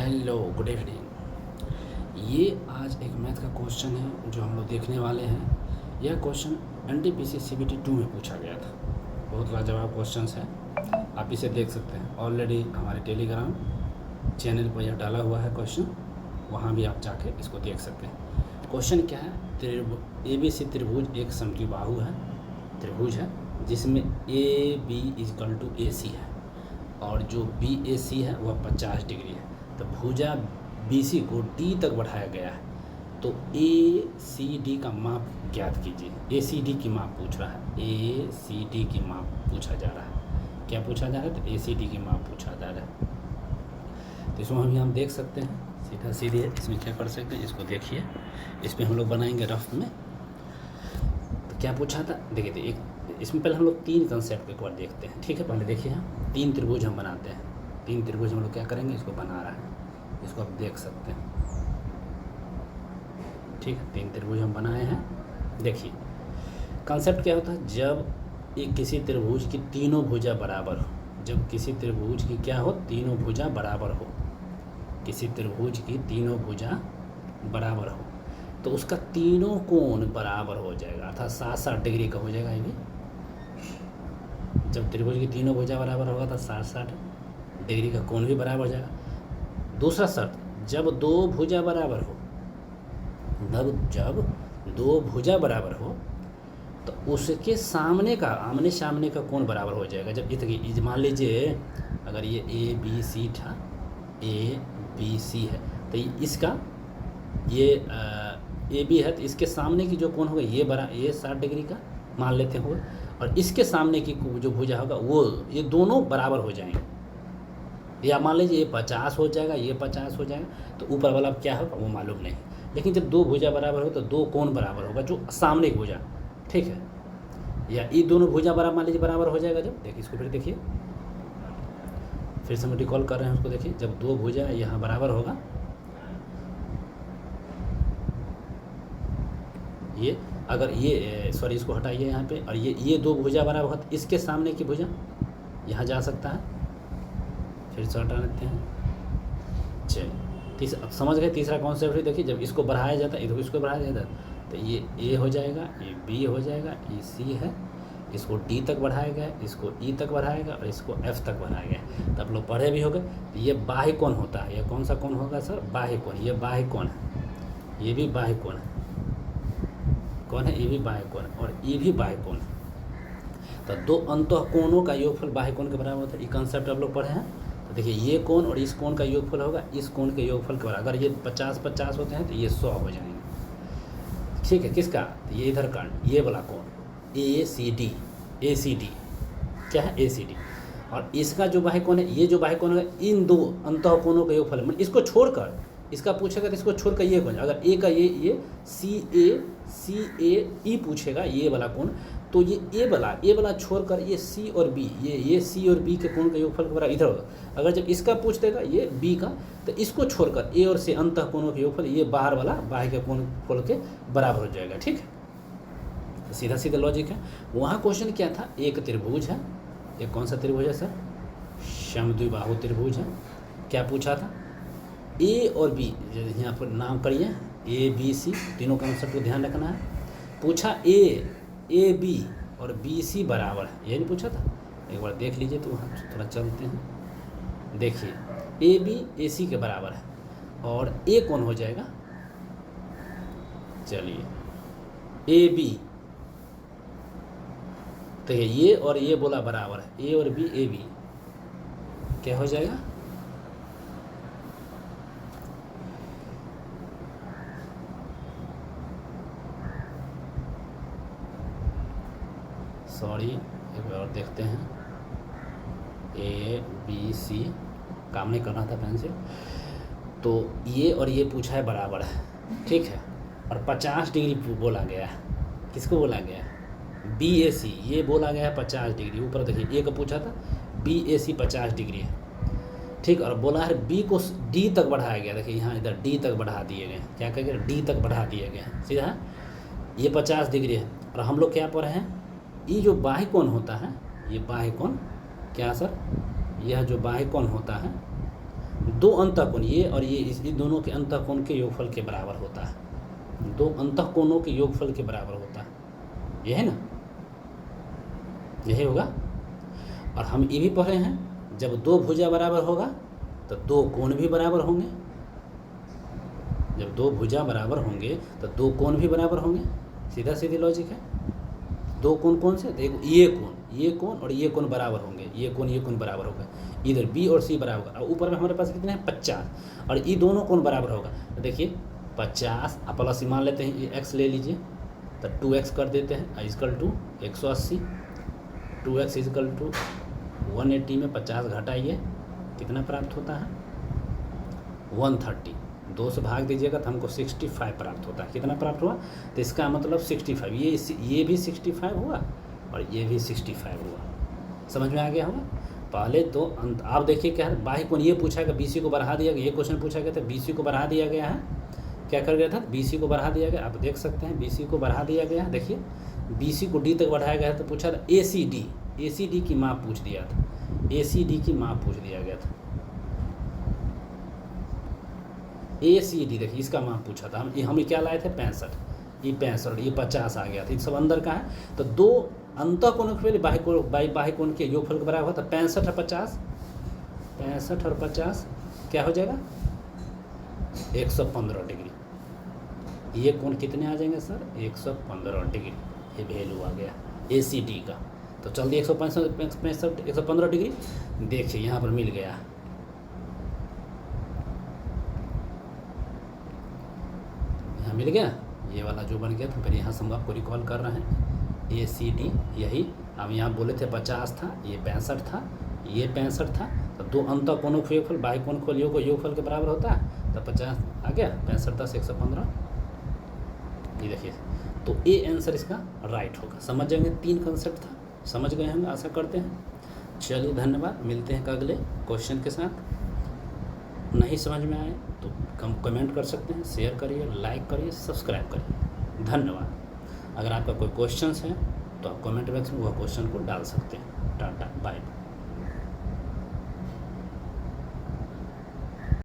Hello, good evening. ये आज एक मैथ का क्वेश्चन है जो हम लोग देखने वाले हैं। यह क्वेश्चन एनटीपीसी सीबीटी 2 में पूछा गया था। बहुत लाजवाब क्वेश्चन है, आप इसे देख सकते हैं। ऑलरेडी हमारे टेलीग्राम चैनल पर यह डाला हुआ है क्वेश्चन, वहाँ भी आप जाके इसको देख सकते हैं। क्वेश्चन क्या है, ABC त्रिभुज एक समद्विबाहु है, त्रिभुज है जिसमें AB = AC है और जो BAC है वह 50 डिग्री है। तो भुजा BC को D तक बढ़ाया गया है, तो ACD का माप ज्ञात कीजिए। ACD की माप पूछ रहा है, ACD की माप पूछा जा रहा है। क्या पूछा जा रहा है? तो ACD की माप पूछा जा रहा है। तो इसमें हम देख सकते हैं सीधा सीधे इसमें क्या कर सकते हैं, इसको देखिए। इस पर हम लोग बनाएंगे रफ में। तो क्या पूछा था, देखिए। तो एक इसमें पहले हम लोग 3 कंसेप्ट एक बार देखते हैं, ठीक है। पहले देखिए, हम 3 त्रिभुज हम बनाते हैं। 3 त्रिभुज हम लोग क्या करेंगे, इसको बना रहा है, इसको आप देख सकते हैं, ठीक है। 3 त्रिभुज हम बनाए हैं। देखिए कंसेप्ट क्या होता है, जब एक किसी त्रिभुज की तीनों भुजा बराबर हो। जब किसी त्रिभुज की क्या हो, तीनों भुजा बराबर हो। किसी त्रिभुज की तीनों भुजा बराबर हो तो उसका तीनों कोण बराबर हो जाएगा, अर्थात 60-60 डिग्री का हो जाएगा। ये भी जब त्रिभुज की तीनों भुजा बराबर होगा तो 60-60 डिग्री का कोण भी बराबर हो जाएगा। दूसरा शर्त, जब दो भुजा बराबर हो, जब दो भुजा बराबर हो तो उसके सामने का, आमने सामने का कोण बराबर हो जाएगा। जब इतनी मान लीजिए अगर ये ABC था, ABC है, तो इसका ये AB है, तो इसके सामने की जो कोण होगा ये 60 डिग्री का मान लेते हैं, और इसके सामने की जो भुजा होगा वो, ये दोनों बराबर हो जाएंगे। या मान लीजिए ये 50 हो जाएगा, ये 50 हो जाएगा, तो ऊपर वाला क्या होगा वो मालूम नहीं। लेकिन जब दो भुजा बराबर हो तो दो कोण बराबर होगा, जो सामने की भुजा, ठीक है। या ये दोनों भुजा बराबर, मान लीजिए बराबर हो जाएगा जब, देखिए इसको फिर देखिए, फिर से हम रिकॉल कर रहे हैं उसको। देखिए जब दो भुजा यहाँ बराबर होगा, ये अगर ये सॉरी इसको हटाइए यहाँ पे, और ये दो भुजा बराबर होगा तो इसके सामने की भुजा यहाँ जा सकता है। फिर से हटा लेते हैं। चलिए समझ गए तीसरा कॉन्सेप्ट है। देखिए जब इसको बढ़ाया जाता है, इसको बढ़ाया जाता है तो ये A हो जाएगा, ये B हो जाएगा, ये C है, इसको D तक बढ़ाया गया, इसको E तक बढ़ाया गया और इसको F तक बढ़ाया गया। तो आप लोग पढ़े भी होंगे। तो ये बाह्य कोण होता है। ये कौन सा कोण होगा सर? बाह्य कोण। ये बाह्य कोण है, ये भी बाह्य कोण है। कौन है? ये भी बाह्य कोण और ये भी बाह्य कोण है। तो दो अंतः कोणों का योगफल बाह्य कोण के बराबर होता है। ये कंसेप्ट आप लोग पढ़े हैं। तो देखिए ये कोण और इस कोण का योगफल होगा इस कोण के योगफल के बराबर। अगर ये 50-50 होते हैं तो ये 100 हो जाएंगे, ठीक है। किसका? तो ये इधर का, ये वाला कोण ACD क्या है? ACD। और इसका जो बाह्य कोण है, ये जो बाह्य कोण है, इन दो अंतः कोणों का योगफल, मतलब इसको छोड़कर, इसका पूछेगा तो इसको छोड़कर ये कोण, अगर A का ये CAE पूछेगा, ये वाला कोण, तो ये ए वाला छोड़कर ये C और B, ये C और B के कोण का योगफल के बराबर इधर होगा। अगर जब इसका पूछ देगा ये B का, तो इसको छोड़कर A और C अंतः कोणों के योगफल, ये बाहर वाला बाह्य के कोण के बराबर हो जाएगा, ठीक है। तो सीधा सीधा लॉजिक है। वहाँ क्वेश्चन क्या था, एक त्रिभुज है, एक कौन सा त्रिभुज है सर? समद्विबाहु त्रिभुज है। क्या पूछा था? A और B, यहाँ पर नाम करिए, ABC, तीनों कंसेप्ट को ध्यान रखना है। पूछा AB और BC बराबर है, ये नहीं पूछा था? एक बार देख लीजिए, तो हम थोड़ा चलते हैं। देखिए AB AC के बराबर है और A कौन हो जाएगा? चलिए AB, तो ये और ये बोला बराबर है, A और B, AB क्या हो जाएगा? सॉरी एक बार और देखते हैं। ABC काम नहीं करना था पेन से। तो ये और ये पूछा है बराबर है, ठीक है। और 50 डिग्री बोला गया है। किसको बोला गया है? BAC, ये बोला गया है 50 डिग्री। ऊपर देखिए A का पूछा था, BAC 50 डिग्री है, ठीक। और बोला है B को D तक बढ़ाया गया। देखिए यहाँ इधर D तक बढ़ा दिए गए। क्या कहेंगे? D तक बढ़ा दिए गए, सीधा। ये 50 डिग्री है और हम लोग क्या पढ़े हैं, ये जो बाह्य कोण होता है, ये बाह्य कोण क्या सर? यह जो बाह्य कोण होता है दो अंतःकोण, ये और ये, इस दोनों के अंतःकोण के योगफल के बराबर होता है। दो अंतःकोणों के योगफल के बराबर होता है, ये है ना, यही होगा। और हम ये भी पढ़े हैं, जब दो भुजा बराबर होगा तो दो कोण भी बराबर होंगे। जब दो भुजा बराबर होंगे तो दो कोण भी बराबर होंगे, सीधा सीधी लॉजिक है। दो कोण कौन से, देखो ये कोण और ये कोण बराबर होंगे, ये कोण बराबर होगा, इधर बी और सी बराबर होगा। और ऊपर में हमारे पास कितने हैं, 50, और ये दोनों कोण बराबर होगा। तो देखिए 50 प्लस मान लेते हैं, ये x ले लीजिए तो 2x कर देते हैं, is equal to 180, 2x is equal to 180 में 50 घटाइए, कितना प्राप्त होता है 130। 2 से भाग दीजिएगा तो हमको 65 प्राप्त होता है। कितना प्राप्त हुआ, तो इसका मतलब 65, ये भी 65 हुआ और ये भी 65 हुआ। समझ में आ गया होगा। पहले तो अंत, आप देखिए क्या है, बाह्य कोण ये पूछा गया, BC को बढ़ा दिया गया, ये क्वेश्चन पूछा गया था, BC को बढ़ा दिया गया है। क्या कर गया था, BC को बढ़ा दिया गया, आप देख सकते हैं BC को बढ़ा दिया गया। देखिए BC को D तक बढ़ाया गया तो पूछा था ACD की माप पूछ दिया था, ACD की माप पूछ दिया गया था। ACD देखिए इसका माप पूछा था, हम क्या लाए थे 65, ये 65, ये 50 आ गया था, ये सब अंदर का है। तो दो अंतःकोण के बाह्य कोण के योगफल के बराबर होता है 65 और 50, 65 और 50 क्या हो जाएगा 115 डिग्री। ये कोण कितने आ जाएंगे सर, 115 डिग्री, ये वैल्यू आ गया ACD का। तो जल्दी 115 डिग्री देखिए यहाँ पर मिल गया, यहाँ मिल गया, ये वाला जो बन गया। तो फिर यहाँ से हम आपको रिकॉल कर रहे हैं ACD, यही हम यहाँ बोले थे 50 था, ये 65 था, ये 65 था। तो दो अंतःकोणों के योगफल बाह्य कोण के योगफल के बराबर होता है, तो 50 आ गया, 65 10 115, ये देखिए। तो ए आंसर इसका राइट होगा। समझ जाएंगे, 3 कंसेप्ट था, समझ गए होंगे आशा करते हैं। चलिए धन्यवाद, मिलते हैं अगले क्वेश्चन के साथ। नहीं समझ में आए तो कमेंट कर सकते हैं, शेयर करिए, लाइक करिए, सब्सक्राइब करिए। धन्यवाद। अगर आपका कोई क्वेश्चन है तो आप कमेंट बॉक्स में वह क्वेश्चन को डाल सकते हैं। Tata bye.